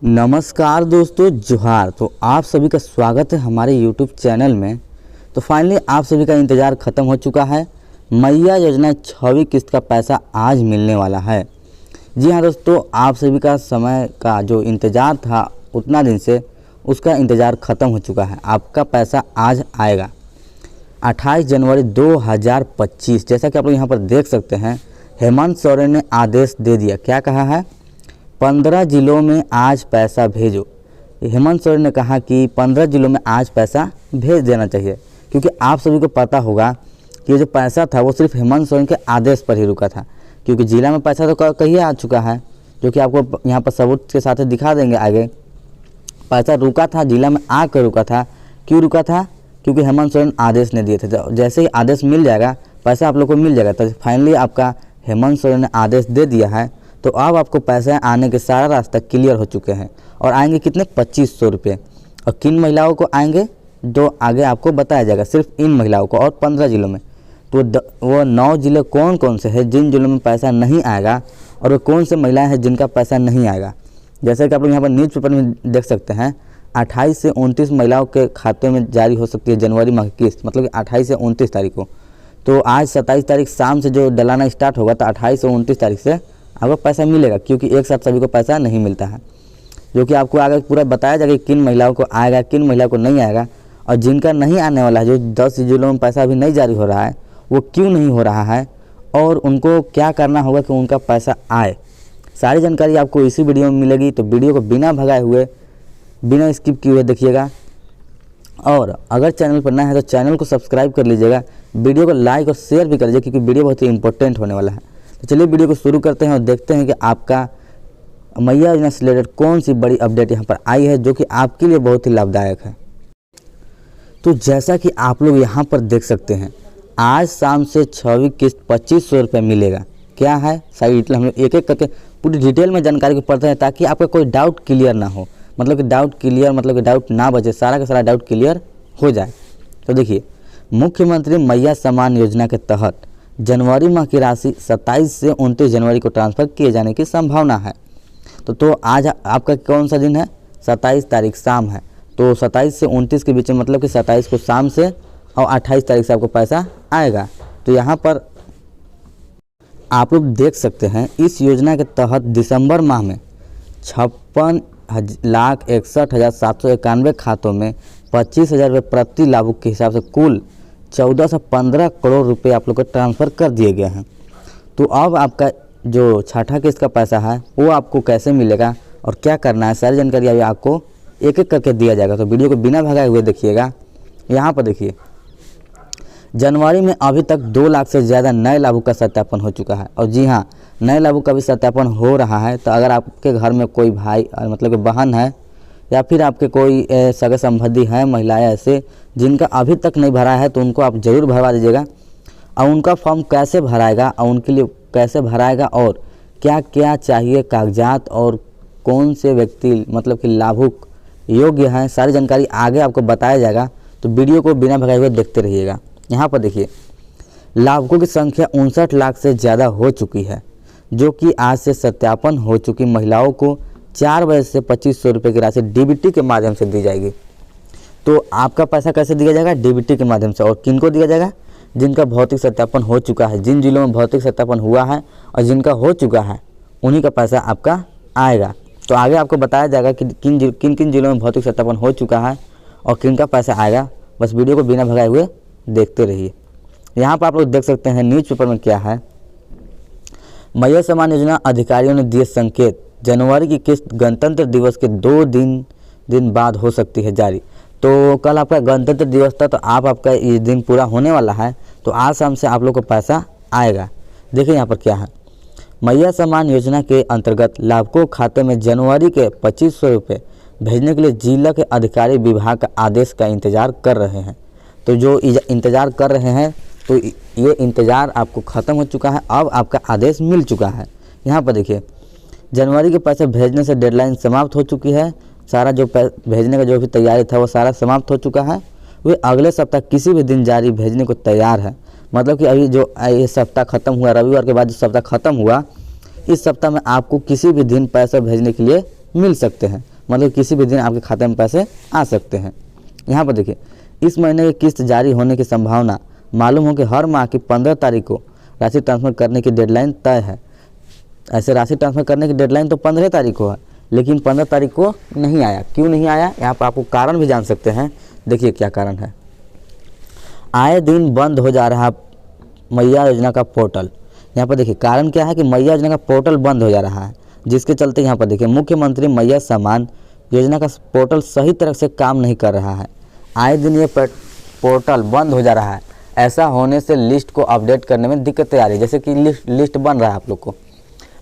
नमस्कार दोस्तों, जोहार। तो आप सभी का स्वागत है हमारे YouTube चैनल में। तो फाइनली आप सभी का इंतज़ार ख़त्म हो चुका है। मैया योजना 6वीं किस्त का पैसा आज मिलने वाला है। जी हाँ दोस्तों, आप सभी का समय का जो इंतज़ार था उतना दिन से, उसका इंतज़ार ख़त्म हो चुका है। आपका पैसा आज आएगा 28 जनवरी 2025। जैसा कि आप लोग यहाँ पर देख सकते हैं, हेमंत सोरेन ने आदेश दे दिया। क्या कहा है? 15 जिलों में आज पैसा भेजो। हेमंत सोरेन ने कहा कि 15 जिलों में आज पैसा भेज देना चाहिए, क्योंकि आप सभी को पता होगा कि जो पैसा था वो सिर्फ हेमंत सोरेन के आदेश पर ही रुका था। क्योंकि जिला में पैसा तो कहीं आ चुका है, जो कि आपको यहाँ पर सबूत के साथ दिखा देंगे आगे। पैसा रुका था, जिला में आकर रुका था। क्यों रुका था? क्योंकि हेमंत सोरेन आदेश ने दिए थे। तो जैसे ही आदेश मिल जाएगा, पैसा आप लोग को मिल जाएगा। तो फाइनली आपका हेमंत सोरेन ने आदेश दे दिया है, तो अब आपको पैसे आने के सारा रास्ता क्लियर हो चुके हैं। और आएंगे कितने? 2500 रुपये। और किन महिलाओं को आएंगे, जो आगे आपको बताया जाएगा, सिर्फ इन महिलाओं को, और 15 जिलों में। तो वो 9 जिले कौन कौन से हैं जिन जिलों में पैसा नहीं आएगा, और वो कौन से महिलाएं हैं जिनका पैसा नहीं आएगा। जैसे कि आप लोग यहाँ पर न्यूज़ पेपर में देख सकते हैं, 28 से 29 महिलाओं के खाते में जारी हो सकती है जनवरी माह की किस्त, मतलब कि 28 से 29 तारीख को। तो आज 27 तारीख शाम से जो डलाना स्टार्ट होगा, तो 28 से 29 तारीख से आपको पैसा मिलेगा, क्योंकि एक साथ सभी को पैसा नहीं मिलता है। जो कि आपको आगे पूरा बताया जाएगा कि किन महिलाओं को आएगा, किन महिलाओं को नहीं आएगा। और जिनका नहीं आने वाला है, जो 10 जिलों में पैसा अभी नहीं जारी हो रहा है, वो क्यों नहीं हो रहा है और उनको क्या करना होगा कि उनका पैसा आए, सारी जानकारी आपको इसी वीडियो में मिलेगी। तो वीडियो को बिना भगाए हुए, बिना स्किप किए हुए देखिएगा। और अगर चैनल पर नया है तो चैनल को सब्सक्राइब कर लीजिएगा। वीडियो को लाइक और शेयर भी कर लीजिए, क्योंकि वीडियो बहुत ही इंपॉर्टेंट होने वाला है। तो चलिए वीडियो को शुरू करते हैं और देखते हैं कि आपका मैया योजना से रिलेटेड कौन सी बड़ी अपडेट यहाँ पर आई है, जो कि आपके लिए बहुत ही लाभदायक है। तो जैसा कि आप लोग यहाँ पर देख सकते हैं, आज शाम से 6वीं किस्त 2500 रुपये मिलेगा। क्या है सारी डिटेल हम लोग एक एक करके पूरी डिटेल में जानकारी को पढ़ते हैं, ताकि आपका कोई डाउट क्लियर ना हो। मतलब कि डाउट ना बचे, सारा का सारा डाउट क्लियर हो जाए। तो देखिए, मुख्यमंत्री मैया सम्मान योजना के तहत जनवरी माह की राशि 27 से 29 जनवरी को ट्रांसफ़र किए जाने की संभावना है। तो आज आपका कौन सा दिन है? 27 तारीख शाम है। तो 27 से 29 के बीच में, मतलब कि 27 को शाम से और 28 तारीख से आपको पैसा आएगा। तो यहाँ पर आप लोग देख सकते हैं, इस योजना के तहत दिसंबर माह में 56,61,791 खातों में 25,000 रुपये प्रति लाभुक के हिसाब से कुल 14 से 15 करोड़ रुपए आप लोग को ट्रांसफ़र कर दिए गए हैं। तो अब आपका जो छठा किस्त का पैसा है वो आपको कैसे मिलेगा और क्या करना है, सारी जानकारी अभी आपको एक एक करके दिया जाएगा। तो वीडियो को बिना भगाए हुए देखिएगा। यहाँ पर देखिए, जनवरी में अभी तक 2 लाख से ज़्यादा नए लाभुक का सत्यापन हो चुका है। और जी हाँ, नए लाभुक का भी सत्यापन हो रहा है। तो अगर आपके घर में कोई भाई, मतलब कि बहन है, या फिर आपके कोई सगे संबंधी हैं, महिलाएं ऐसे जिनका अभी तक नहीं भरा है, तो उनको आप ज़रूर भरवा दीजिएगा। और उनका फॉर्म कैसे भराएगा और उनके लिए कैसे भराएगा और क्या क्या चाहिए कागजात, और कौन से व्यक्ति मतलब कि लाभुक योग्य हैं, सारी जानकारी आगे आपको बताया जाएगा। तो वीडियो को बिना भगाए हुए देखते रहिएगा। यहाँ पर देखिए, लाभुकों की संख्या 59 लाख से ज़्यादा हो चुकी है, जो कि आज से सत्यापन हो चुकी महिलाओं को 4 बजे से 2500 रुपये की राशि डीबीटी के माध्यम से दी जाएगी। तो आपका पैसा कैसे दिया जाएगा? डीबीटी के माध्यम से। और किनको दिया जाएगा? जिनका भौतिक सत्यापन हो चुका है। जिन जिलों में भौतिक सत्यापन हुआ है और जिनका हो चुका है, उन्हीं का पैसा आपका आएगा। तो आगे आपको बताया जाएगा कि किन किन जिलों में भौतिक सत्यापन हो चुका है और किन का पैसा आएगा। बस वीडियो को बिना भगाए हुए देखते रहिए। यहाँ पर आप लोग देख सकते हैं न्यूज़ पेपर में क्या है। मैया सम्मान योजना अधिकारियों ने दिए संकेत, जनवरी की किस्त गणतंत्र दिवस के 2 दिन बाद हो सकती है जारी। तो कल आपका गणतंत्र दिवस था, तो आपका ये दिन पूरा होने वाला है। तो आज शाम से आप लोग को पैसा आएगा। देखिए यहाँ पर क्या है, मैया सम्मान योजना के अंतर्गत लाभुकों खाते में जनवरी के 2500 रुपये भेजने के लिए जिला के अधिकारी विभाग का आदेश का इंतजार कर रहे हैं। तो जो इंतज़ार कर रहे हैं, तो ये इंतज़ार आपको ख़त्म हो चुका है। अब आपका आदेश मिल चुका है। यहाँ पर देखिए, जनवरी के पैसे भेजने से डेडलाइन समाप्त हो चुकी है। सारा जो भेजने का जो भी तैयारी था वो सारा समाप्त हो चुका है। वे अगले सप्ताह किसी भी दिन जारी भेजने को तैयार है। मतलब कि अभी जो ये सप्ताह ख़त्म हुआ, रविवार के बाद जो सप्ताह ख़त्म हुआ, इस सप्ताह में आपको किसी भी दिन पैसा भेजने के लिए मिल सकते हैं, मतलब किसी भी दिन आपके खाते में पैसे आ सकते हैं। यहाँ पर देखिए, इस महीने की किस्त जारी होने की संभावना। मालूम हो कि हर माह की 15 तारीख को राशि ट्रांसफ़र करने की डेडलाइन तय है। ऐसे राशि ट्रांसफ़र करने की डेडलाइन तो 15 तारीख को है, लेकिन 15 तारीख को नहीं आया। क्यों नहीं आया, यहाँ पर आपको कारण भी जान सकते हैं। देखिए क्या कारण है। आए दिन बंद हो जा रहा मैया योजना का पोर्टल। यहाँ पर देखिए कारण क्या है कि मैया योजना का पोर्टल बंद हो जा रहा है, जिसके चलते यहाँ पर देखिए मुख्यमंत्री मैया सम्मान योजना का पोर्टल सही तरह से काम नहीं कर रहा है। आए दिन ये पोर्टल बंद हो जा रहा है। ऐसा होने से लिस्ट को अपडेट करने में दिक्कतें आ रही है। जैसे कि लिस्ट बन रहा है, आप लोग को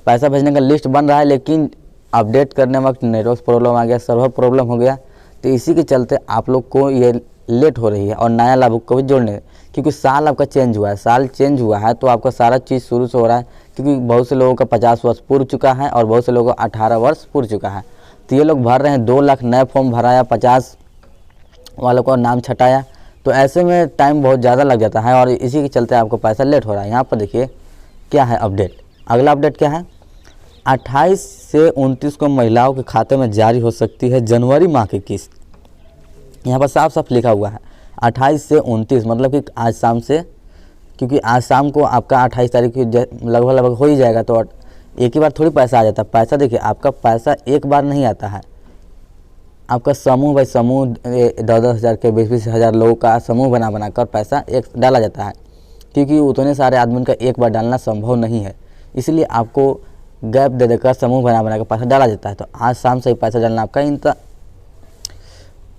पैसा भेजने का लिस्ट बन रहा है, लेकिन अपडेट करने वक्त नेटवर्क प्रॉब्लम आ गया, सर्वर प्रॉब्लम हो गया, तो इसी के चलते आप लोग को ये लेट हो रही है। और नया लाभुक को भी जोड़ने, क्योंकि साल आपका चेंज हुआ है, साल चेंज हुआ है तो आपका सारा चीज़ शुरू से हो रहा है। क्योंकि बहुत से लोगों का 50 वर्ष पूर्व चुका है और बहुत से लोगों का 18 वर्ष पूर्व चुका है, तो ये लोग भर रहे हैं। 2 लाख नए फॉर्म भराया, 50 वालों को नाम छटाया, तो ऐसे में टाइम बहुत ज़्यादा लग जाता है और इसी के चलते आपको पैसा लेट हो रहा है। यहाँ पर देखिए क्या है अपडेट। अगला अपडेट क्या है, 28 से 29 को महिलाओं के खाते में जारी हो सकती है जनवरी माह की किस्त। यहाँ पर साफ साफ लिखा हुआ है 28 से 29, मतलब कि आज शाम से, क्योंकि आज शाम को आपका 28 तारीख की लगभग हो ही जाएगा, तो एक ही बार थोड़ी पैसा आ जाता है। पैसा देखिए आपका पैसा एक बार नहीं आता है, आपका समूह बाई समूह 10-10 हज़ार के 20-20 हज़ार लोगों का समूह बना कर पैसा एक डाला जाता है, क्योंकि उतने सारे आदमी का एक बार डालना संभव नहीं है। इसलिए आपको गैप दे देकर समूह बना कर पैसा डाला जाता है। तो आज शाम से ही पैसा डालना आपका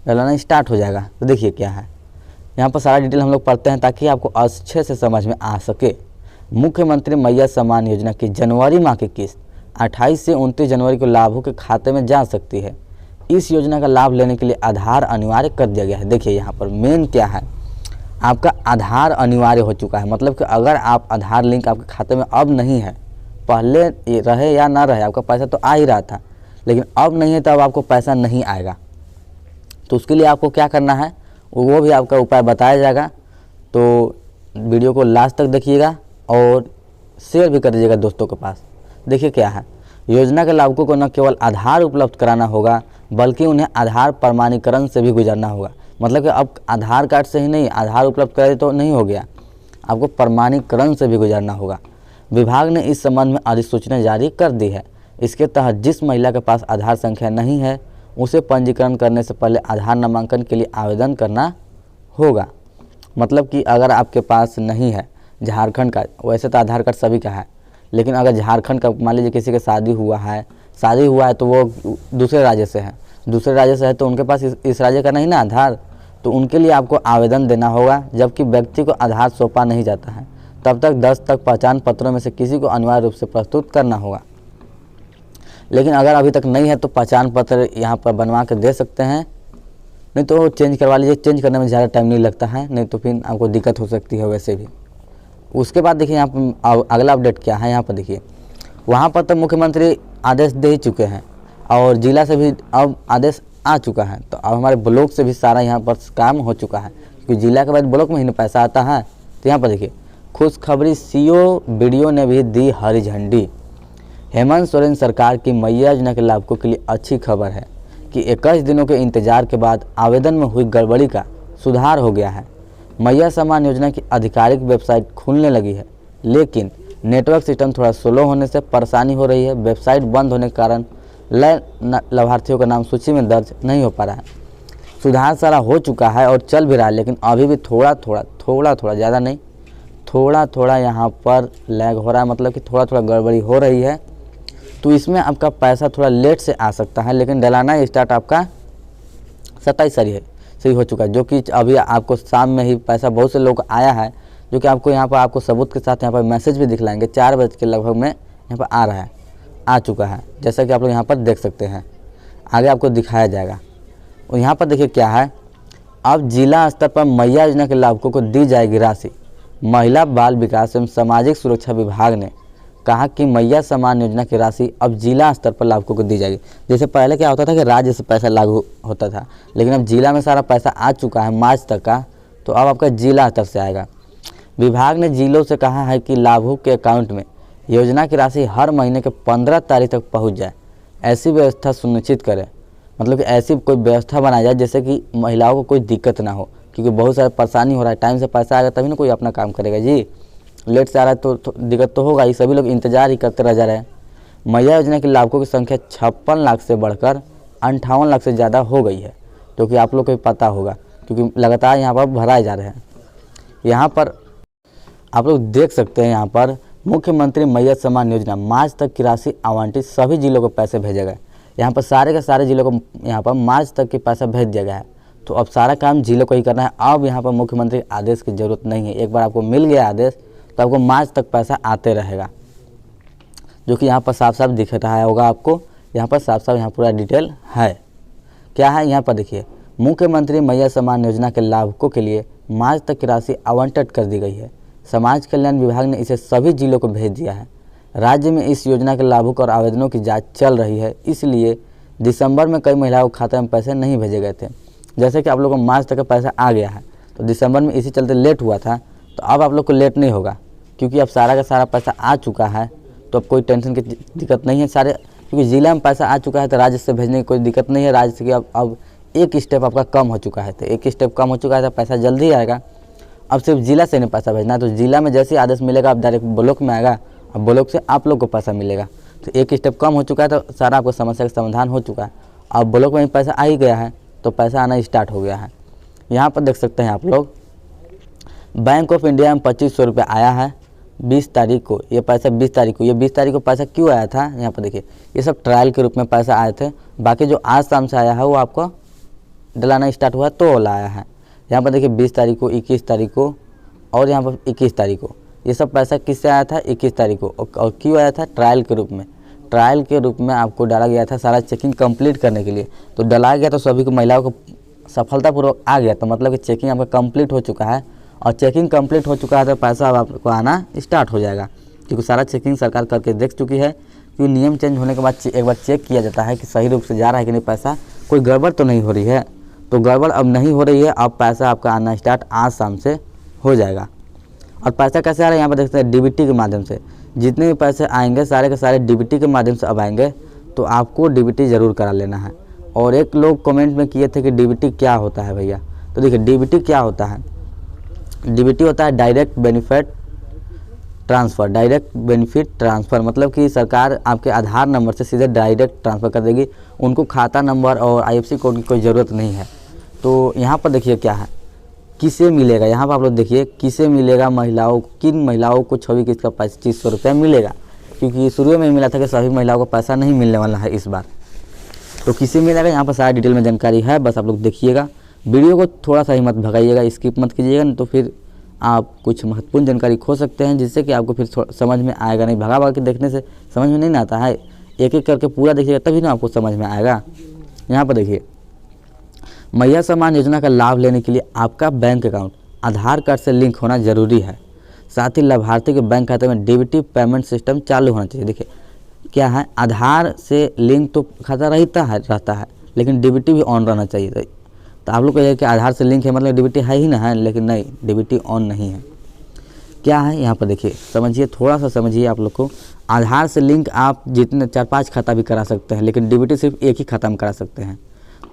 डालना स्टार्ट हो जाएगा। तो देखिए क्या है, यहाँ पर सारा डिटेल हम लोग पढ़ते हैं ताकि आपको अच्छे से समझ में आ सके। मुख्यमंत्री मैया सम्मान योजना की जनवरी माह की किस्त 28 से 29 जनवरी को लाभुक के खाते में जा सकती है। इस योजना का लाभ लेने के लिए आधार अनिवार्य कर दिया गया है। देखिए यहाँ पर मेन क्या है, आपका आधार अनिवार्य हो चुका है। मतलब कि अगर आप आधार लिंक आपके खाते में अब नहीं है, पहले रहे या ना रहे आपका पैसा तो आ ही रहा था, लेकिन अब नहीं है तो अब आपको पैसा नहीं आएगा। तो उसके लिए आपको क्या करना है वो भी आपका उपाय बताया जाएगा। तो वीडियो को लास्ट तक देखिएगा और शेयर भी कर दीजिएगा दोस्तों के पास। देखिए क्या है, योजना के लाभुकों को न केवल आधार उपलब्ध कराना होगा बल्कि उन्हें आधार प्रमाणीकरण से भी गुजरना होगा। मतलब कि अब आधार कार्ड से ही नहीं, आधार उपलब्ध करे तो नहीं हो गया, आपको प्रमाणीकरण से भी गुजरना होगा। विभाग ने इस संबंध में अधिसूचना जारी कर दी है। इसके तहत जिस महिला के पास आधार संख्या नहीं है उसे पंजीकरण करने से पहले आधार नामांकन के लिए आवेदन करना होगा। मतलब कि अगर आपके पास नहीं है झारखंड का, वैसे तो आधार कार्ड सभी का है, लेकिन अगर झारखंड का मान लीजिए किसी का शादी हुआ है तो वो दूसरे राज्य से है तो उनके पास इस राज्य का नहीं ना आधार, तो उनके लिए आपको आवेदन देना होगा। जबकि व्यक्ति को आधार सौंपा नहीं जाता है तब तक 10 तक पहचान पत्रों में से किसी को अनिवार्य रूप से प्रस्तुत करना होगा। लेकिन अगर अभी तक नहीं है तो पहचान पत्र यहाँ पर बनवा के दे सकते हैं, नहीं तो चेंज करवा लीजिए। चेंज करने में ज़्यादा टाइम नहीं लगता है, नहीं तो फिर आपको दिक्कत हो सकती है वैसे भी। उसके बाद देखिए यहाँ पर अगला अपडेट क्या है। यहाँ पर देखिए वहाँ पर तो मुख्यमंत्री आदेश दे ही चुके हैं और जिला से भी अब आदेश आ चुका है, तो अब हमारे ब्लॉक से भी सारा यहाँ पर काम हो चुका है, क्योंकि जिला के बाद ब्लॉक में ही पैसा आता है। तो यहाँ पर देखिए खुशखबरी, सीओ बीडीओ ने भी दी हरी झंडी। हेमंत सोरेन सरकार की मैया योजना के लाभुकों के लिए अच्छी खबर है कि 21 दिनों के इंतजार के बाद आवेदन में हुई गड़बड़ी का सुधार हो गया है। मैया सम्मान योजना की आधिकारिक वेबसाइट खुलने लगी है, लेकिन नेटवर्क सिस्टम थोड़ा स्लो होने से परेशानी हो रही है। वेबसाइट बंद होने के कारण लाभार्थियों का नाम सूची में दर्ज नहीं हो पा रहा है। सुधार सारा हो चुका है और चल भी रहा है, लेकिन अभी भी थोड़ा थोड़ा ज़्यादा नहीं, थोड़ा यहाँ पर लैग हो रहा है, मतलब कि थोड़ा गड़बड़ी हो रही है। तो इसमें आपका पैसा थोड़ा लेट से आ सकता है, लेकिन डलाना स्टार्ट आपका 27 सही हो चुका है, जो कि अभी आपको शाम में ही पैसा बहुत से लोग आया है, जो कि आपको यहाँ पर आपको सबूत के साथ यहाँ पर मैसेज भी दिखलाएंगे। 4 बजे के लगभग में यहाँ पर आ चुका है, जैसा कि आप लोग यहाँ पर देख सकते हैं। आगे आपको दिखाया जाएगा। और यहाँ पर देखिए क्या है, अब जिला स्तर पर मैया योजना के लाभुकों को दी जाएगी राशि। महिला बाल विकास एवं सामाजिक सुरक्षा विभाग ने कहा कि मैया सम्मान योजना की राशि अब जिला स्तर पर लाभुकों को दी जाएगी। जैसे पहले क्या होता था कि राज्य से पैसा लागू होता था, लेकिन अब जिला में सारा पैसा आ चुका है मार्च तक का, तो अब आपका जिला स्तर से आएगा। विभाग ने जिलों से कहा है कि लाभुक के अकाउंट में योजना की राशि हर महीने के 15 तारीख तक पहुंच जाए। ऐसी व्यवस्था सुनिश्चित करें, मतलब कि ऐसी कोई व्यवस्था बनाई जाए जिससे कि महिलाओं को कोई दिक्कत ना हो, क्योंकि बहुत सारा परेशानी हो रहा है। टाइम से पैसा आएगा तभी ना कोई अपना काम करेगा जी, लेट से आ रहा है तो दिक्कत तो होगा ही। सभी लोग इंतजार ही करते रह जा रहे हैं। मैया योजना के लाभुकों की संख्या 56 लाख से बढ़कर 58 लाख से ज़्यादा हो गई है, जो कि आप लोग को पता होगा, क्योंकि लगातार यहाँ पर भराए जा रहे हैं। यहाँ पर आप लोग देख सकते हैं, यहाँ पर मुख्यमंत्री मैया सम्मान योजना मार्च तक की राशि आवंटित, सभी जिलों को पैसे भेजे गए। यहाँ पर सारे के सारे जिलों को यहाँ पर मार्च तक के पैसा भेज दिया गया है। तो अब सारा काम जिलों को ही करना है। अब यहाँ पर मुख्यमंत्री आदेश की ज़रूरत नहीं है। एक बार आपको मिल गया आदेश तो आपको मार्च तक पैसा आते रहेगा, जो कि यहाँ पर साफ साफ दिख रहा होगा आपको। यहाँ पर साफ साफ यहाँ पूरा डिटेल है। क्या है यहाँ पर देखिए, मुख्यमंत्री मैया सम्मान योजना के लाभुकों के लिए मार्च तक की राशि आवंटित कर दी गई है। समाज कल्याण विभाग ने इसे सभी जिलों को भेज दिया है। राज्य में इस योजना के लाभुक और आवेदनों की जांच चल रही है, इसलिए दिसंबर में कई महिलाओं के खाते में पैसे नहीं भेजे गए थे। जैसे कि आप लोगों को मार्च तक का पैसा आ गया है, तो दिसंबर में इसी चलते लेट हुआ था, तो अब आप लोग को लेट नहीं होगा, क्योंकि अब सारा का सारा पैसा आ चुका है। तो अब कोई टेंशन की दिक्कत नहीं है सारे, क्योंकि जिला में पैसा आ चुका है तो राज्य से भेजने की कोई दिक्कत नहीं है। राज्य से अब एक स्टेप आपका कम हो चुका है, तो एक स्टेप कम हो चुका है तो पैसा जल्दी आएगा। अब सिर्फ जिला से नहीं पैसा भेजना है, तो जिला में जैसे आदेश मिलेगा अब डायरेक्ट ब्लॉक में आएगा, अब ब्लॉक से आप लोग को पैसा मिलेगा। तो एक स्टेप कम हो चुका है, तो सारा आपको समस्या का समाधान हो चुका है। अब ब्लॉक में पैसा आ ही गया है, तो पैसा आना स्टार्ट हो गया है। यहाँ पर देख सकते हैं आप लोग, बैंक ऑफ इंडिया में 2500 रुपये आया है 20 तारीख को। ये पैसा 20 तारीख को, ये 20 तारीख को पैसा क्यों आया था, यहाँ पर देखिए, ये सब ट्रायल के रूप में पैसा आए थे। बाकी जो आज शाम से आया है वो आपको डलाना स्टार्ट हुआ तो वाला आया है। यहाँ पर देखिए 20 तारीख को, 21 तारीख को और यहाँ पर 21 तारीख को, ये सब पैसा किससे आया था, 21 तारीख को। और क्यों आया था, ट्रायल के रूप में। ट्रायल के रूप में आपको डाला गया था सारा चेकिंग कंप्लीट करने के लिए। तो डला गया तो सभी को, महिलाओं को सफलतापूर्वक आ गया, तो मतलब कि चेकिंग आपका कंप्लीट हो चुका है। और चेकिंग कंप्लीट हो चुका है तो पैसा अब आपको आना स्टार्ट हो जाएगा, क्योंकि सारा चेकिंग सरकार करके देख चुकी है। क्योंकि नियम चेंज होने के बाद एक बार चेक किया जाता है कि सही रूप से जा रहा है कि नहीं पैसा, कोई गड़बड़ तो नहीं हो रही है। तो गड़बड़ अब नहीं हो रही है, अब पैसा आपका आना स्टार्ट आज शाम से हो जाएगा। और पैसा कैसे आ रहा है, यहाँ पर देखते हैं डीबीटी के माध्यम से। जितने भी पैसे आएंगे सारे के सारे डीबीटी के माध्यम से अब आएंगे, तो आपको डीबीटी ज़रूर करा लेना है। और एक लोग कमेंट में किए थे कि डीबीटी क्या होता है भैया, तो देखिए डीबीटी क्या होता है। डीबीटी होता है direct benefit transfer. Direct benefit transfer मतलब कि सरकार आपके आधार नंबर से सीधे डायरेक्ट ट्रांसफ़र कर देगी, उनको खाता नंबर और IFSC कोड की कोई ज़रूरत नहीं है। तो यहाँ पर देखिए क्या है, किसे मिलेगा, यहाँ पर आप लोग देखिए किसे मिलेगा, महिलाओं, किन महिलाओं को 26 किस्त का 2500 रुपया मिलेगा। क्योंकि शुरू में मिला था कि सभी महिलाओं को पैसा नहीं मिलने वाला है इस बार। तो किसे मिलेगा, यहाँ पर सारा डिटेल में जानकारी है, बस आप लोग देखिएगा। वीडियो को थोड़ा सा ही मत भगाइएगा, स्किप मत कीजिएगा, नहीं तो फिर आप कुछ महत्वपूर्ण जानकारी खो सकते हैं, जिससे कि आपको फिर समझ में आएगा नहीं। भगा भगा के देखने से समझ में नहीं आता है, एक एक करके पूरा देखिएगा तभी ना आपको समझ में आएगा। यहाँ पर देखिए, मैया सम्मान योजना का लाभ लेने के लिए आपका बैंक अकाउंट आधार कार्ड से लिंक होना जरूरी है। साथ ही लाभार्थी के बैंक खाते में डीबीटी पेमेंट सिस्टम चालू होना चाहिए। देखिए क्या है, आधार से लिंक तो खाता रहता है, लेकिन डीबीटी भी ऑन रहना चाहिए। तो आप लोग कहिए कि आधार से लिंक है मतलब डीबीटी है ही ना है, लेकिन नहीं, डीबीटी ऑन नहीं है। क्या है यहाँ पर देखिए, समझिए, थोड़ा सा समझिए। आप लोग को आधार से लिंक आप जितने 4-5 खाता भी करा सकते हैं, लेकिन डीबीटी सिर्फ एक ही खाता में करा सकते हैं।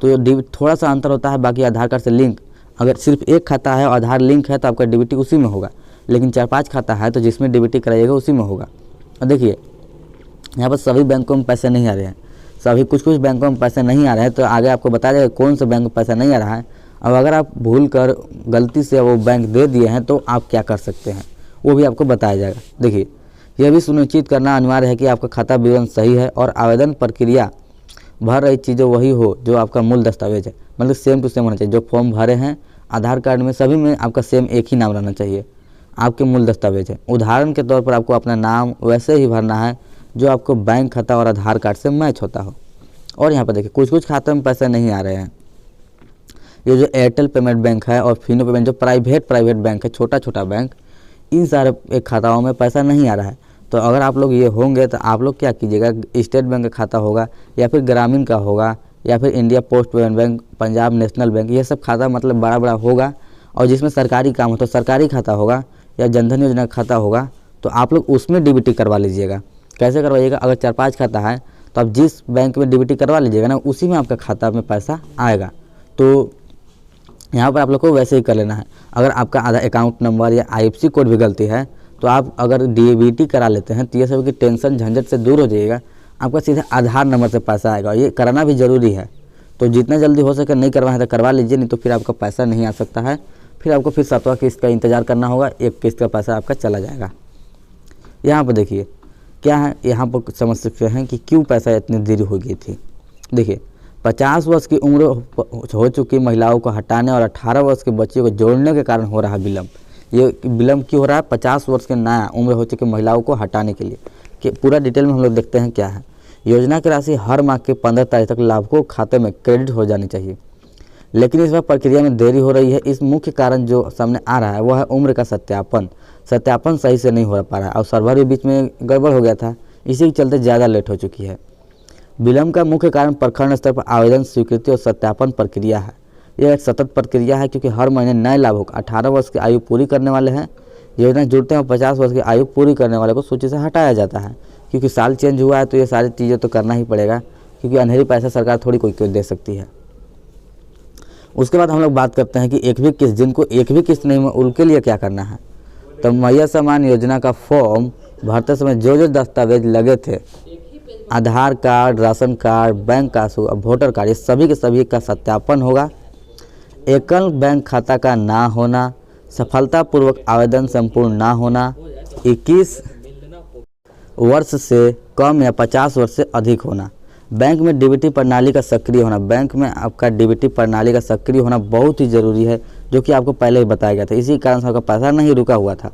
तो थोड़ा सा अंतर होता है। बाकी आधार कार्ड से लिंक, अगर सिर्फ एक खाता है और आधार लिंक है तो आपका डीबीटी उसी में होगा, लेकिन 4-5 खाता है तो जिसमें डीबीटी कराइएगा उसी में होगा। और देखिए यहाँ पर सभी बैंकों में पैसे नहीं आ रहे हैं, सभी कुछ बैंकों में पैसे नहीं आ रहे हैं, तो आगे आपको बताया जाएगा कौन सा बैंक में पैसा नहीं आ रहा है। अब अगर आप भूल कर गलती से वो बैंक दे दिए हैं तो आप क्या कर सकते हैं, वो भी आपको बताया जाएगा। देखिए, यह भी सुनिश्चित करना अनिवार्य है कि आपका खाता विवरण सही है और आवेदन प्रक्रिया भर रही चीज़ें वही हो जो आपका मूल दस्तावेज है, मतलब सेम टू सेम होना चाहिए। जो फॉर्म भरे हैं आधार कार्ड में सभी में आपका सेम एक ही नाम रहना चाहिए, आपके मूल दस्तावेज है। उदाहरण के तौर पर आपको अपना नाम वैसे ही भरना है जो आपको बैंक खाता और आधार कार्ड से मैच होता हो। और यहाँ पर देखिए कुछ खातों में पैसे नहीं आ रहे हैं। ये जो एयरटेल पेमेंट बैंक है और फिनो पेमेंट, जो प्राइवेट बैंक है, छोटा बैंक, इन सारे खाताओं में पैसा नहीं आ रहा है। तो अगर आप लोग ये होंगे तो आप लोग क्या कीजिएगा, स्टेट बैंक का खाता होगा या फिर ग्रामीण का होगा या फिर India post payment bank, Punjab national bank, ये सब खाता मतलब बड़ा होगा और जिसमें सरकारी काम हो तो सरकारी खाता होगा या जनधन योजना का खाता होगा, तो आप लोग उसमें डीबीटी करवा लीजिएगा। कैसे करवाइएगा, अगर 4-5 खाता है तो आप जिस बैंक में डीबीटी करवा लीजिएगा ना, उसी में आपका खाता में पैसा आएगा। तो यहाँ पर आप लोग को वैसे ही कर लेना है। अगर आपका आधार अकाउंट नंबर या IFSC कोड भी गलती है तो आप अगर डीबीटी करा लेते हैं तो ये सब की टेंशन झंझट से दूर हो जाइएगा। आपका सीधे आधार नंबर से पैसा आएगा, ये कराना भी ज़रूरी है। तो जितना जल्दी हो सके नहीं करवाएं तो करवा लीजिए, नहीं तो फिर आपका पैसा नहीं आ सकता है। फिर आपको फिर 7वां किस्त का इंतज़ार करना होगा, एक किस्त का पैसा आपका चला जाएगा। यहाँ पर देखिए क्या है, यहाँ पर समझ सकते हैं कि क्यों पैसा इतनी देरी हो गई थी। देखिए 50 वर्ष की उम्र हो चुकी महिलाओं को हटाने और 18 वर्ष के बच्चे को जोड़ने के कारण हो रहा है विलम्ब। ये विलम्ब क्यों हो रहा है? 50 वर्ष के नया उम्र हो चुकी महिलाओं को हटाने के लिए। कि पूरा डिटेल में हम लोग देखते हैं क्या है। योजना की राशि हर माह के 15 तारीख तक लाभुकों के खाते में क्रेडिट हो जानी चाहिए, लेकिन इस बार प्रक्रिया में देरी हो रही है। इस मुख्य कारण जो सामने आ रहा है वो है उम्र का सत्यापन सही से नहीं हो पा रहा है और सर्वर भी बीच में गड़बड़ हो गया था, इसी के चलते ज़्यादा लेट हो चुकी है। विलम्ब का मुख्य कारण प्रखंड स्तर पर आवेदन स्वीकृति और सत्यापन प्रक्रिया है। यह एक सतत प्रक्रिया है क्योंकि हर महीने नए लाभुक 18 वर्ष की आयु पूरी करने वाले हैं योजना जुड़ते हैं और 50 वर्ष की आयु पूरी करने वाले को सूची से हटाया जाता है। क्योंकि साल चेंज हुआ है तो ये सारी चीज़ें तो करना ही पड़ेगा, क्योंकि अंधेरी पैसा सरकार थोड़ी कोई दे सकती है। उसके बाद हम लोग बात करते हैं कि एक भी किस्त, जिनको एक भी किस्त नहीं, उनके लिए क्या करना है। तो मैया सम्मान योजना का फॉर्म भरते समय जो दस्तावेज लगे थे, आधार कार्ड, राशन कार्ड, बैंक का वोटर कार्ड, ये सभी के सभी का सत्यापन होगा। एकल बैंक खाता का ना होना, सफलतापूर्वक आवेदन संपूर्ण ना होना, 21 वर्ष से कम या 50 वर्ष से अधिक होना, बैंक में डीबीटी प्रणाली का सक्रिय होना। बैंक में आपका डीबीटी प्रणाली का सक्रिय होना बहुत ही ज़रूरी है, जो कि आपको पहले ही बताया गया था। इसी कारण से आपका पैसा नहीं रुका हुआ था।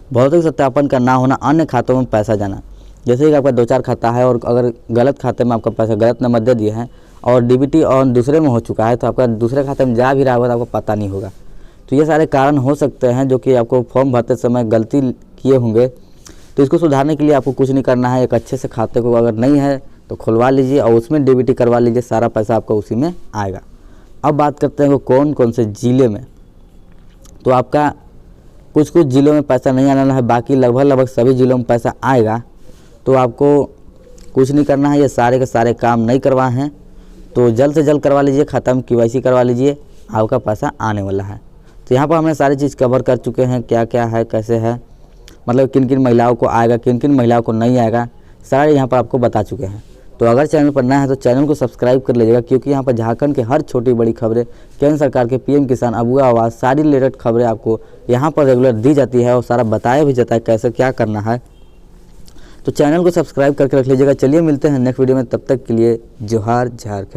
भौतिक सत्यापन का ना होना, अन्य खातों में पैसा जाना। जैसे कि आपका 2-4 खाता है और अगर गलत खाते में आपका पैसा गलत नंबर दे दिए हैं और डीबीटी और दूसरे में हो चुका है तो आपका दूसरे खाते में जा भी रहा होगा तो आपको पता नहीं होगा। तो ये सारे कारण हो सकते हैं जो कि आपको फॉर्म भरते समय गलती किए होंगे। तो इसको सुधारने के लिए आपको कुछ नहीं करना है। एक अच्छे से खाते को अगर नहीं है तो खुलवा लीजिए और उसमें डीबीटी करवा लीजिए, सारा पैसा आपका उसी में आएगा। अब बात करते हैं वो कौन कौन से ज़िले में। तो आपका कुछ ज़िलों में पैसा नहीं आना है, बाकी लगभग सभी ज़िलों में पैसा आएगा। तो आपको कुछ नहीं करना है, ये सारे के सारे काम नहीं करवाए हैं तो जल्द से जल्द करवा लीजिए, खाता में KYC करवा लीजिए, आपका पैसा आने वाला है। तो यहाँ पर हमने सारी चीज़ कवर कर चुके हैं, क्या क्या है, कैसे है, मतलब किन किन महिलाओं को आएगा, किन किन महिलाओं को नहीं आएगा, सारे यहाँ पर आपको बता चुके हैं। तो अगर चैनल पर नया है तो चैनल को सब्सक्राइब कर लीजिएगा, क्योंकि यहाँ पर झारखंड के हर छोटी बड़ी खबरें, केंद्र सरकार के PM किसान, अबुआ आवास, सारी रिलेटेड खबरें आपको यहाँ पर रेगुलर दी जाती है और सारा बताया भी जाता है कैसे क्या करना है। तो चैनल को सब्सक्राइब करके रख लीजिएगा। चलिए मिलते हैं नेक्स्ट वीडियो में, तब तक के लिए जोहार झारखंड।